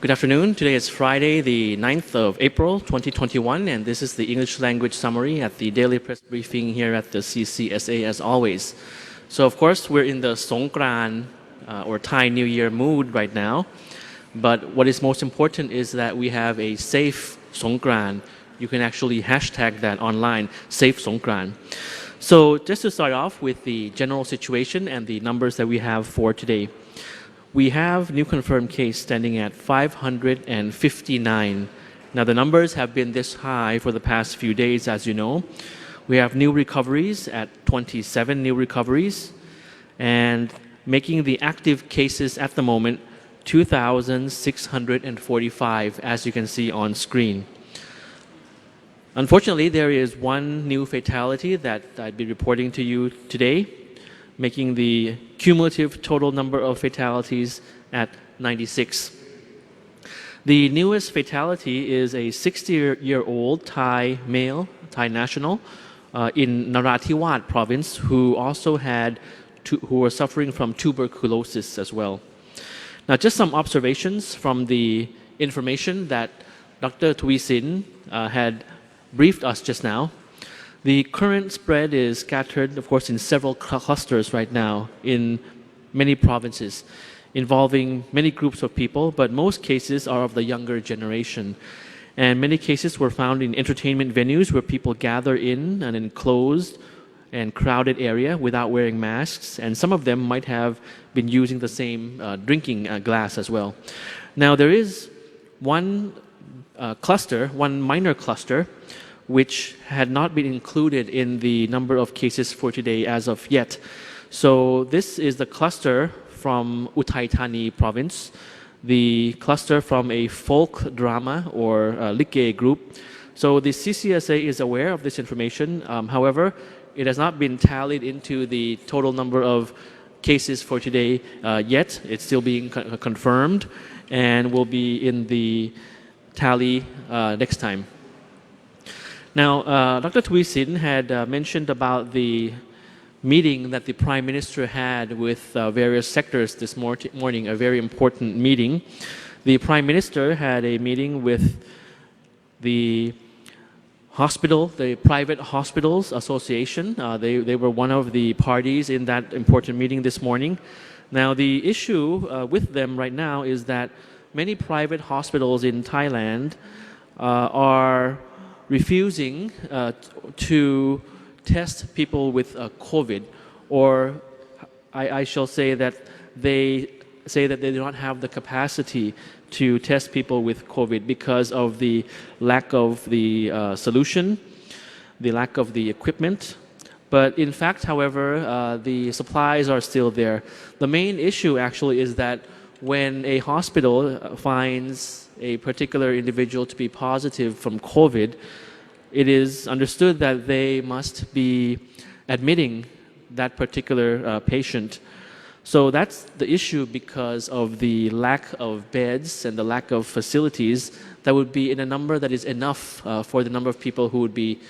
Good afternoon. Today is Friday, the 9th of April, 2021, and this is the English language summary at the daily press briefing here at the CCSA as always. So, of course, we're in the Songkran or Thai New Year mood right now, but what is most important is that we have a safe Songkran. You can actually hashtag that online, safe Songkran. So, just to start off with the general situation and the numbers that we have for today. We have new confirmed case standing at 559. Now the numbers have been this high for the past few days, as you know. We have new recoveries at 27 new recoveries and making the active cases at the moment 2,645, as you can see on screen. Unfortunately, there is one new fatality that I'd be reporting to you today, making the cumulative total number of fatalities at 96. The newest fatality is a 60-year-old Thai male, Thai national, in Narathiwat province, who were suffering from tuberculosis as well. Now, just some observations from the information that Dr. Thuisin had briefed us just now. The current spread is scattered, of course, in several clusters right now in many provinces, involving many groups of people, but most cases are of the younger generation. And many cases were found in entertainment venues where people gather in an enclosed and crowded area without wearing masks, and some of them might have been using the same drinking glass as well. Now, there is one minor cluster, which had not been included in the number of cases for today as of yet. So this is the cluster from Uthai Thani province, the cluster from a folk drama or Like group. So the CCSA is aware of this information. However, it has not been tallied into the total number of cases for today yet. It's still being confirmed and will be in the tally next time. Now, Dr. Thuisin had mentioned about the meeting that the Prime Minister had with various sectors this morning, a very important meeting. The Prime Minister had a meeting with the Private Hospitals Association. They were one of the parties in that important meeting this morning. Now, the issue with them right now is that many private hospitals in Thailand are refusing to test people with COVID, or I shall say that they do not have the capacity to test people with COVID because of the lack of the solution, the lack of the equipment. But in fact, however, the supplies are still there. The main issue actually is that when a hospital finds a particular individual to be positive from COVID, it is understood that they must be admitting that particular patient. So that's the issue because of the lack of beds and the lack of facilities that would be in a number that is enough for the number of people who would be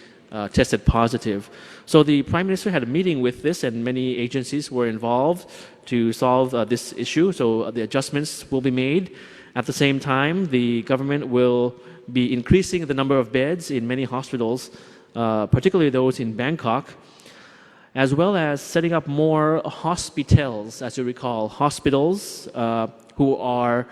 tested positive. So the Prime Minister had a meeting with this, and many agencies were involved to solve this issue. So the adjustments will be made. At the same time, the government will be increasing the number of beds in many hospitals, particularly those in Bangkok, as well as setting up more hospitals, as you recall, hospitals who are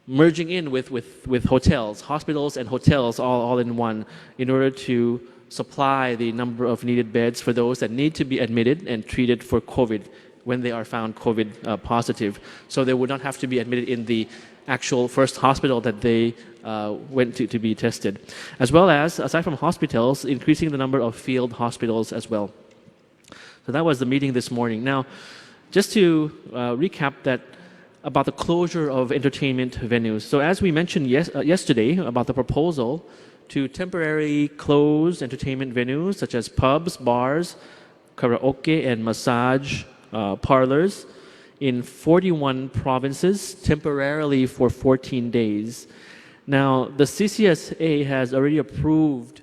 merging in with hotels, hospitals and hotels all in one, in order to supply the number of needed beds for those that need to be admitted and treated for COVID when they are found COVID positive. So they would not have to be admitted in the actual first hospital that they went to be tested. As well as, aside from hospitals, increasing the number of field hospitals as well. So that was the meeting this morning. Now, just to recap that about the closure of entertainment venues. So as we mentioned yesterday about the proposal to temporarily close entertainment venues such as pubs, bars, karaoke, and massage parlors in 41 provinces temporarily for 14 days. Now, the CCSA has already approved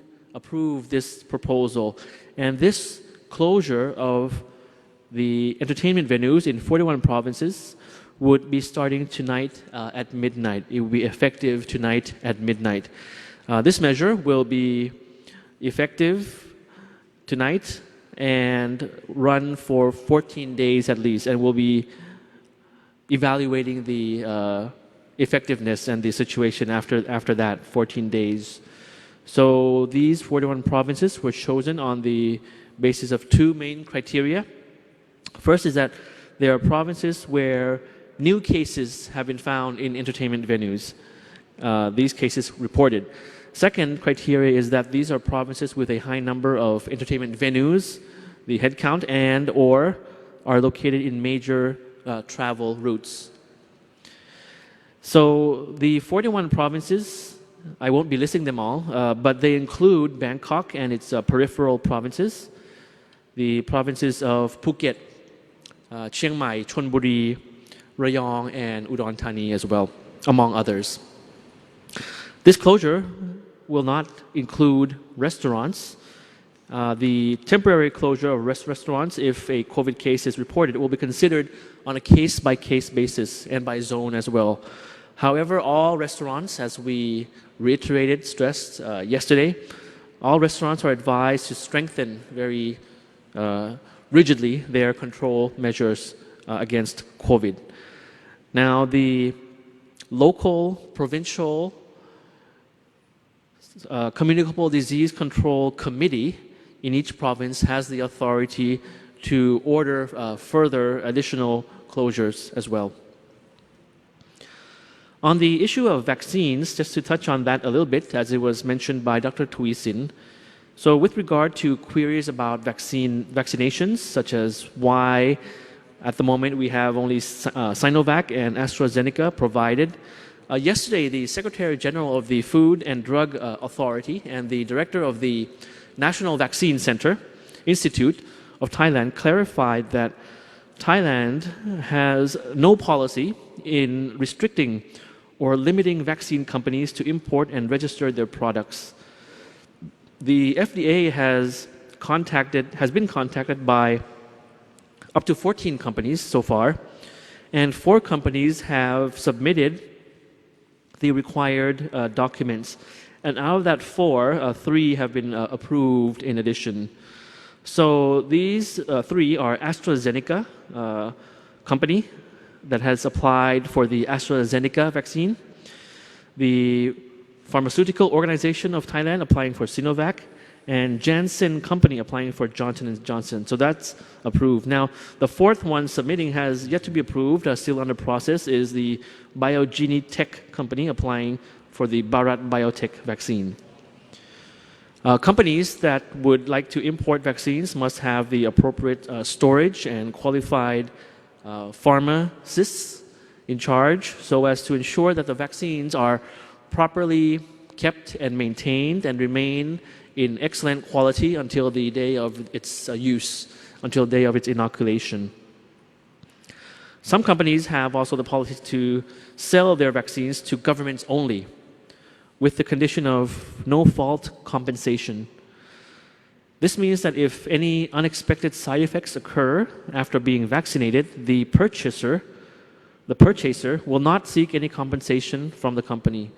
this proposal, and this closure of the entertainment venues in 41 provinces would be starting tonight at midnight. It will be effective tonight at midnight. This measure will be effective tonight and run for 14 days at least, and we'll be evaluating the effectiveness and the situation after that 14 days. So these 41 provinces were chosen on the basis of two main criteria. First is that there are provinces where new cases have been found in entertainment venues. These cases reported. Second criteria is that these are provinces with a high number of entertainment venues, the headcount, and or are located in major travel routes. So the 41 provinces, I won't be listing them all, but they include Bangkok and its peripheral provinces, the provinces of Phuket, Chiang Mai, Chonburi, Rayong, and Udon Thani as well, among others. This closure will not include restaurants. The temporary closure of restaurants, if a COVID case is reported, will be considered on a case-by-case basis and by zone as well. However, all restaurants, as we reiterated, stressed yesterday, all restaurants are advised to strengthen very rigidly their control measures against COVID. Now, the local, provincial, Communicable Disease Control Committee in each province has the authority to order further additional closures as well. On the issue of vaccines, just to touch on that a little bit, as it was mentioned by Dr. Tuisin. So with regard to queries about vaccinations, such as why at the moment we have only Sinovac and AstraZeneca provided, yesterday the Secretary General of the Food and Drug Authority and the Director of the National Vaccine Center Institute of Thailand clarified that Thailand has no policy in restricting or limiting vaccine companies to import and register their products. The FDA has been contacted by up to 14 companies so far, and 4 companies have submitted the required documents. And out of that 4, 3 have been approved in addition. So these 3 are AstraZeneca company that has applied for the AstraZeneca vaccine, the Pharmaceutical Organization of Thailand applying for Sinovac, and Janssen Company applying for Johnson & Johnson. So that's approved. Now, the 4th one submitting has yet to be approved, still under process, is the Biogeni Tech Company applying for the Bharat Biotech vaccine. Companies that would like to import vaccines must have the appropriate storage and qualified pharmacists in charge so as to ensure that the vaccines are properly kept and maintained and remain in excellent quality until the day of its use, until the day of its inoculation. Some companies have also the policy to sell their vaccines to governments only, with the condition of no fault compensation. This means that if any unexpected side effects occur after being vaccinated, the purchaser will not seek any compensation from the company.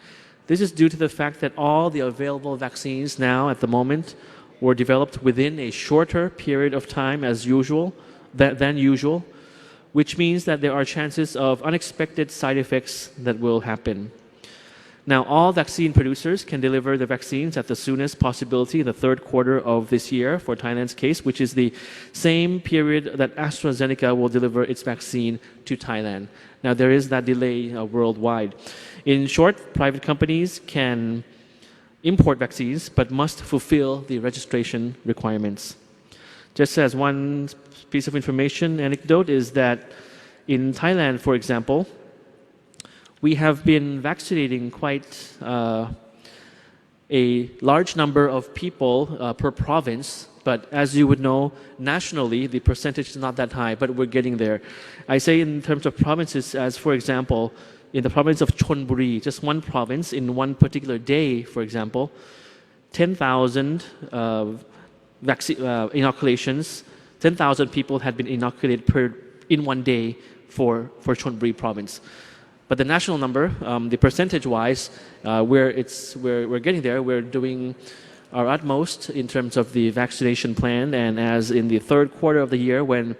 This is due to the fact that all the available vaccines now at the moment were developed within a shorter period of time than usual, which means that there are chances of unexpected side effects that will happen. Now, all vaccine producers can deliver the vaccines at the soonest possibility in the 3rd quarter of this year for Thailand's case, which is the same period that AstraZeneca will deliver its vaccine to Thailand. Now, there is that delay worldwide. In short, private companies can import vaccines but must fulfill the registration requirements. Just as one piece of information, anecdote, is that in Thailand, for example, we have been vaccinating quite a large number of people per province, but as you would know, nationally, the percentage is not that high, but we're getting there. I say in terms of provinces, as for example, in the province of Chonburi, just one province, in one particular day, for example, 10,000 inoculations, 10,000 people had been inoculated in one day for Chonburi province. But the national number, the percentage-wise, we're getting there. We're doing our utmost in terms of the vaccination plan, and as in the third quarter of the year, when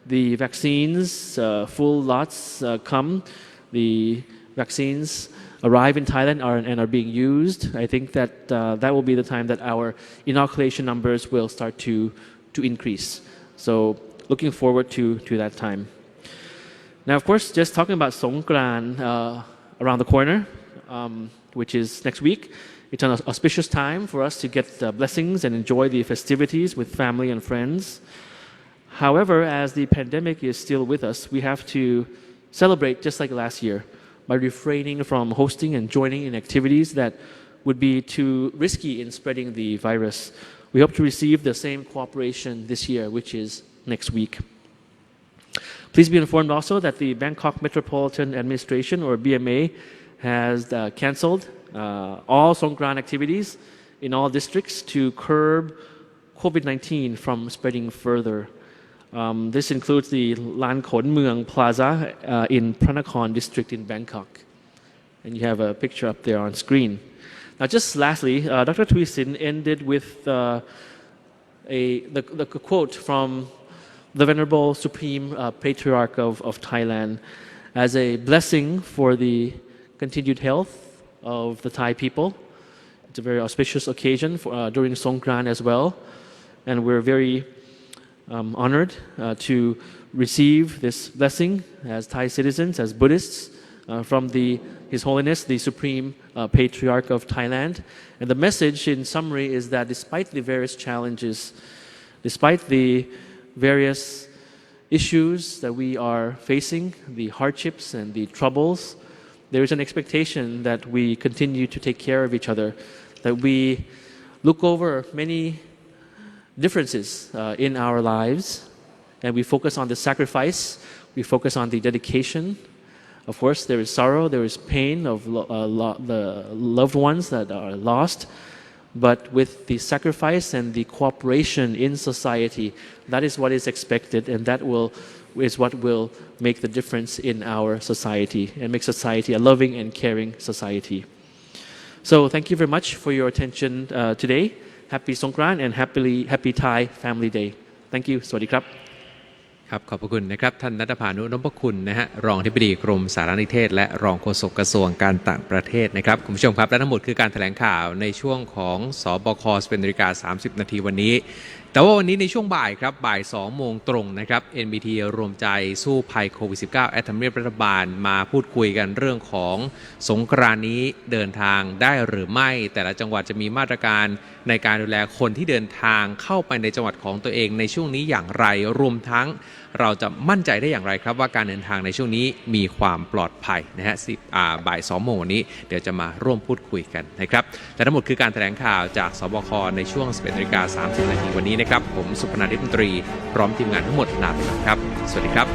the vaccines, full lots come, the vaccines arrive in Thailand and are being used. I think that that will be the time that our inoculation numbers will start to increase. So looking forward to that time. Now, of course, just talking about Songkran around the corner, which is next week. It's an auspicious time for us to get blessings and enjoy the festivities with family and friends. However, as the pandemic is still with us, we have to celebrate just like last year by refraining from hosting and joining in activities that would be too risky in spreading the virus. We hope to receive the same cooperation this year, which is next week. Please be informed also that the Bangkok Metropolitan Administration, or BMA, has cancelled all Songkran activities in all districts to curb COVID-19 from spreading further. This includes the Lan Khon Mueang Plaza in Pranakon district in Bangkok. And you have a picture up there on screen. Now, just lastly, Dr. Thuy-Sin ended with the quote from the Venerable Supreme Patriarch of Thailand as a blessing for the continued health of the Thai people. It's a very auspicious occasion during Songkran as well. And we're very honored to receive this blessing as Thai citizens, as Buddhists, from His Holiness, the Supreme Patriarch of Thailand. And the message in summary is that despite the various challenges, despite the various issues that we are facing, the hardships and the troubles, there is an expectation that we continue to take care of each other, that we look over many differences in our lives, and we focus on the sacrifice, we focus on the dedication. Of course, there is sorrow, there is pain of the loved ones that are lost, but with the sacrifice and the cooperation in society, that is what is expected, and that is what will make the difference in our society and make society a loving and caring society. So thank you very much for your attention today. Happy Songkran and happy Thai Family Day. Thank you. สวัสดีครับ ครับขอบพระคุณนะครับท่านณัฐภานุนพคุณนะฮะรองอธิบดีกรมสารนิเทศและรองโฆษกกระทรวงการต่างประเทศนะครับคุณผู้ชมครับและทั้งหมดคือการแถลงข่าวในช่วงของสบค 11:30 น.วันนี้แต่ว่าวันนี้ในช่วงบ่ายครับบ่าย 2 โมงตรงนะครับ NBT รวมใจสู้ภัยโควิด -19 แอดทำเนียบรัฐบาลมาพูดคุยกันเรื่องของสงกรานต์นี้เดินทางได้หรือไม่แต่ละจังหวัดจะมีมาตรการในการดูแลคนที่เดินทางเข้าไปในจังหวัดของตัวเองในช่วงนี้อย่างไรรวมทั้งเราจะมั่นใจได้อย่างไรครับว่าการเดินทางในช่วงนี้มีความปลอดภัยนะฮะบ่าย 2 โมงวันนี้เดี๋ยวจะมาร่วมพูดคุยกันนะครับและทั้งหมดคือการแถลงข่าวจากสบคในช่วง 11:30 น.วันนี้นะครับผมสุพนันท์ ฤทธิ์มนตรีพร้อมทีมงานทั้งหมดลาไปแล้วครับสวัสดีครับ